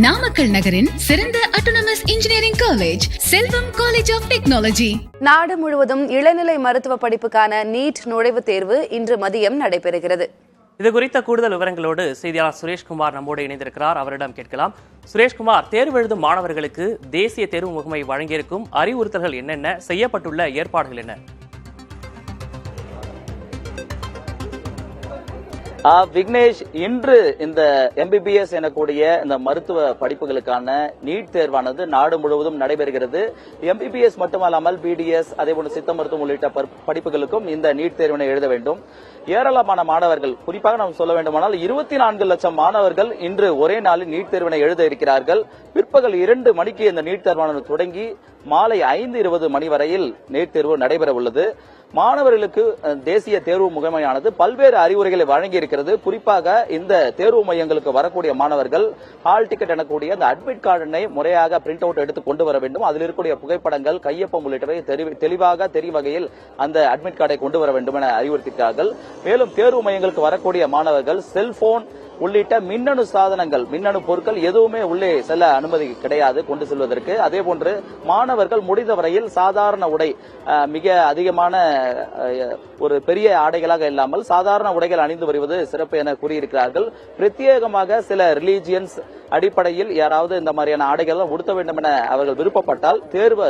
நாமக்கல் நகரின் சிறந்த autonomous engineering college Selvam college of technology. நாடு முழுவதும் இளநிலை மருத்துவ படிப்புக்கான நீட் நுழைவுத் தேர்வு இன்று மதியம் நடைபெறுகிறது. இது குறித்த கூடுதல் விவரங்களோடு செய்தியாளர் சுரேஷ்குமார் நம்மோடு இணைந்திருக்கிறார். அவரிடம் கேட்கலாம். சுரேஷ்குமார், தேர்வு எழுதும் மாணவர்களுக்கு தேசிய தேர்வு முகமை வழங்கியிருக்கும் அறிவுறுத்தல்கள் என்னென்ன, செய்யப்பட்டுள்ள ஏற்பாடுகள் என்ன? விக்னேஷ், இன்று இந்த எம்பிபிஎஸ் எனக்கூடிய இந்த மருத்துவ படிப்புகளுக்கான நீட் தேர்வானது நாடு முழுவதும் நடைபெறுகிறது. எம்பிபிஎஸ் மட்டுமல்லாமல் பிடிஎஸ், அதேபோன்று சித்த மருத்துவம் உள்ளிட்ட படிப்புகளுக்கும் இந்த நீட் தேர்வினை எழுத வேண்டும். ஏராளமான மாணவர்கள், குறிப்பாக நாம் சொல்ல வேண்டுமானால் 24 லட்சம் மாணவர்கள் இன்று ஒரே நாளில் நீட் தேர்வினை எழுத இருக்கிறார்கள். பிற்பகல் 2 மணிக்கு இந்த நீட் தேர்வானது தொடங்கி மாலை 5:20 மணி வரையில் நீட் தேர்வு நடைபெற உள்ளது. மாணவர்களுக்கு தேசிய தேர்வு முகமையானது பல்வேறு அறிவுரைகளை வழங்கி இருக்கிறது. குறிப்பாக இந்த தேர்வு மையங்களுக்கு வரக்கூடிய மாணவர்கள் ஹால் டிக்கெட் எனக்கூடிய அந்த அட்மிட் கார்டனை முறையாக பிரிண்ட் அவுட் எடுத்து கொண்டு வர வேண்டும். அதில் இருக்கக்கூடிய புகைப்படங்கள், கையொப்பம் உள்ளிட்டவை தெளிவாக தெரியும் வகையில் அந்த அட்மிட் கார்டை கொண்டு வர வேண்டும் என அறிவுறுத்தியிருக்கிறார்கள். மேலும் தேர்வு மையங்களுக்கு வரக்கூடிய மாணவர்கள் செல்போன் உள்ளிட்ட மின்னணு சாதனங்கள், மின்னணு பொருட்கள் எதுவுமே உள்ளே செல்ல அனுமதி கிடையாது கொண்டு செல்வதற்கு. அதேபோன்று மாணவர்கள் முடிந்தவரையில் சாதாரண உடை, மிக அதிகமான ஒரு பெரிய ஆடைகளாக இல்லாமல் சாதாரண உடைகள் அணிந்து வருவது சிறப்பு என கூறியிருக்கிறார்கள். பிரத்யேகமாக சில ரிலீஜியன்ஸ் அடிப்படையில் யாராவது இந்த மாதிரியான ஆடைகள் உடுத்த வேண்டும் என அவர்கள் விருப்பப்பட்டால் தேர்வு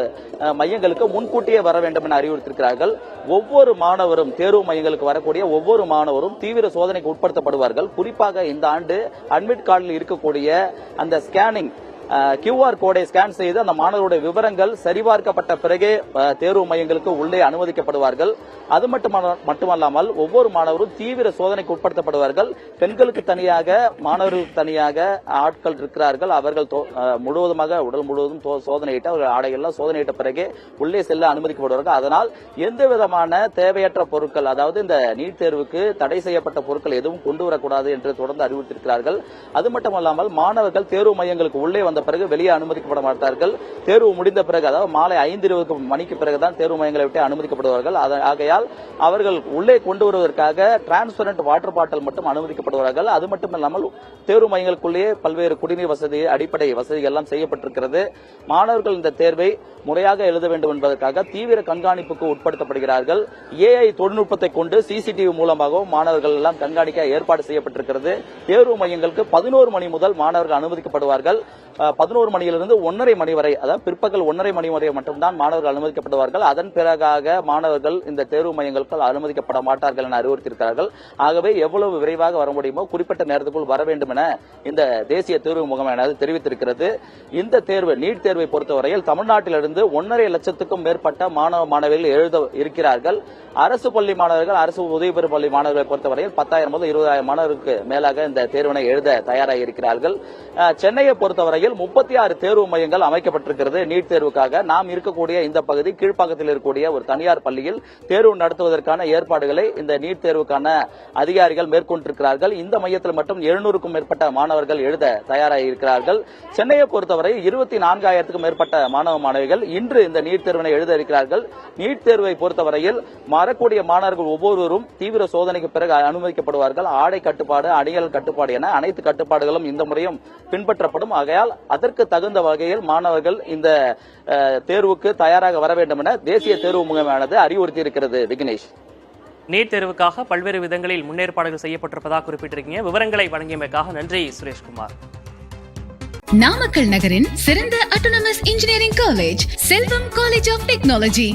மையங்களுக்கு முன்கூட்டியே வர வேண்டும் என அறிவுறுத்தியிருக்கிறார்கள். ஒவ்வொரு மாணவரும், தேர்வு மையங்களுக்கு வரக்கூடிய ஒவ்வொரு மாணவரும் தீவிர சோதனைக்கு உட்படுத்தப்படுவார்கள். குறிப்பாக இந்த ஆண்டு அட்மிட் கார்டில் இருக்கக்கூடிய அந்த ஸ்கேனிங் QR கோடை ஸ்கேன் செய்து அந்த மாணவருடைய விவரங்கள் சரிபார்க்கப்பட்ட பிறகே தேர்வு மையங்களுக்கு உள்ளே அனுமதிக்கப்படுவார்கள். அது மட்டுமல்லாமல் ஒவ்வொரு மாணவரும் தீவிர சோதனைக்கு உட்படுத்தப்படுவார்கள். பெண்களுக்கு தனியாக, மாணவர்களுக்கு தனியாக ஆட்கள் இருக்கிறார்கள். அவர்கள் முழுவதுமாக உடல் முழுவதும் சோதனையிட்டு அவர்கள் ஆடைகள்லாம் சோதனையிட்ட பிறகே உள்ளே செல்ல அனுமதிக்கப்படுவார்கள். அதனால் எந்த விதமான தேவையற்ற பொருட்கள், அதாவது இந்த நீட் தேர்வுக்கு தடை செய்யப்பட்ட பொருட்கள் எதுவும் கொண்டு வரக்கூடாது என்று தொடர்ந்து அறிவுறுத்தியிருக்கிறார்கள். அது மட்டுமல்லாமல் மாணவர்கள் தேர்வு மையங்களுக்கு உள்ளே வந்த பிறகு வெளியே அனுமதிக்கப்பட மாட்டார்கள். தேர்வு முடிந்த பிறகு, அதாவது மாலை 5:20 மணிக்கு பிறகுதான் தேர்வு மையங்களை விட்டு அனுமதிக்கப்படுவார்கள். ஆகையால் அவர்கள் உள்ளே கொண்டு வருவதற்காக டிரான்ஸ்பரண்ட் வாட்டர் பாட்டில் மட்டும் அனுமதிக்கப்படுவார்கள். அது மட்டுமல்லாமல் தேர்வு மையங்களுக்குள்ளேயே பல்வேறு குடிநீர் வசதி, அடிப்படை வசதிகள் எல்லாம் செய்யப்பட்டிருக்கிறது. மாணவர்கள் இந்த தேர்வை முறையாக எழுத வேண்டும் என்பதற்காக தீவிர கண்காணிப்புக்கு உட்படுத்தப்படுகிறார்கள். AI தொழில்நுட்பத்தை கொண்டு CCTV மூலமாகவும் மாணவர்கள் எல்லாம் கண்காணிக்க ஏற்பாடு செய்யப்பட்டிருக்கிறது. தேர்வு மையங்களுக்கு 11 மணி முதல் மாணவர்கள் அனுமதிக்கப்படுவார்கள். 11 மணியிலிருந்து 1:30 மணி வரை, அதாவது பிற்பகல் 1:30 மணி வரை மட்டும்தான் மாணவர்கள் அனுமதிக்கப்படுவார்கள். அதன் பிறகாக மாணவர்கள் இந்த தேர்வு மையங்களுக்கு அனுமதிக்கப்பட மாட்டார்கள் என அறிவுறுத்தியிருக்கிறார்கள். ஆகவே எவ்வளவு விரைவாக வர முடியுமோ குறிப்பிட்ட நேரத்துக்குள் வர வேண்டும் என இந்த தேசிய தேர்வு முகமையானது தெரிவித்திருக்கிறது. இந்த தேர்வு, நீட் தேர்வை பொறுத்தவரையில் தமிழ்நாட்டிலிருந்து 1.5 லட்சத்துக்கும் மேற்பட்ட மாணவ மாணவிகள் எழுத இருக்கிறார்கள். அரசு பள்ளி மாணவர்கள், அரசு உதவி பெறும் பள்ளி மாணவர்களை பொறுத்தவரையில் 10,000 முதல் 20,000 மாணவருக்கு மேலாக இந்த தேர்வினை எழுத தயாராக இருக்கிறார்கள். சென்னையை பொறுத்தவரையில் 36 தேர்வு மையங்கள் அமைக்கப்பட்டிருக்கிறது நீட் தேர்வுக்காக. நாம் இருக்கக்கூடிய இந்த பகுதி கீழ்ப்பாக்கத்தில் இருக்கக்கூடிய ஒரு தனியார் பள்ளியில் தேர்வு நடத்துவதற்கான ஏற்பாடுகளை இந்த நீட் தேர்வுக்கான அதிகாரிகள் மேற்கொண்டிருக்கிறார்கள். இந்த மையத்தில் மட்டும் 700க்கும் மேற்பட்ட மாணவர்கள் எழுத தயாராக இருக்கிறார்கள். சென்னையை பொறுத்தவரை 24,000க்கும் மேற்பட்ட மாணவ மாணவிகள் இன்று இந்த நீட் தேர்வினை எழுத இருக்கிறார்கள். நீட் தேர்வை பொறுத்தவரையில் வரக்கூடிய மாணவர்கள் ஒவ்வொருவரும் தீவிர சோதனைக்கு பிறகு அனுமதிக்கப்படுவார்கள். ஆடை கட்டுப்பாடு, அணிகள் கட்டுப்பாடு என அனைத்து கட்டுப்பாடுகளும் இந்த முறையும் பின்பற்றப்படும். ஆகையால் அதற்கு தகுந்த வகையில் மாணவர்கள் இந்த தேர்வுக்கு தயாராக வர வேண்டும் என தேசிய தேர்வு முகமையானது அறிவுறுத்தி இருக்கிறது. விக்னேஷ், நீட் தேர்வுக்காக பல்வேறு விதங்களில் முன்னேற்பாடுகள் செய்யப்பட்டிருப்பதாக குறிப்பிட்டிருக்கீங்க. விவரங்களை வழங்கியமைக்காக நன்றி சுரேஷ்குமார். நாமக்கல் நகரின் சிறந்த autonomous engineering college Selvam college of technology.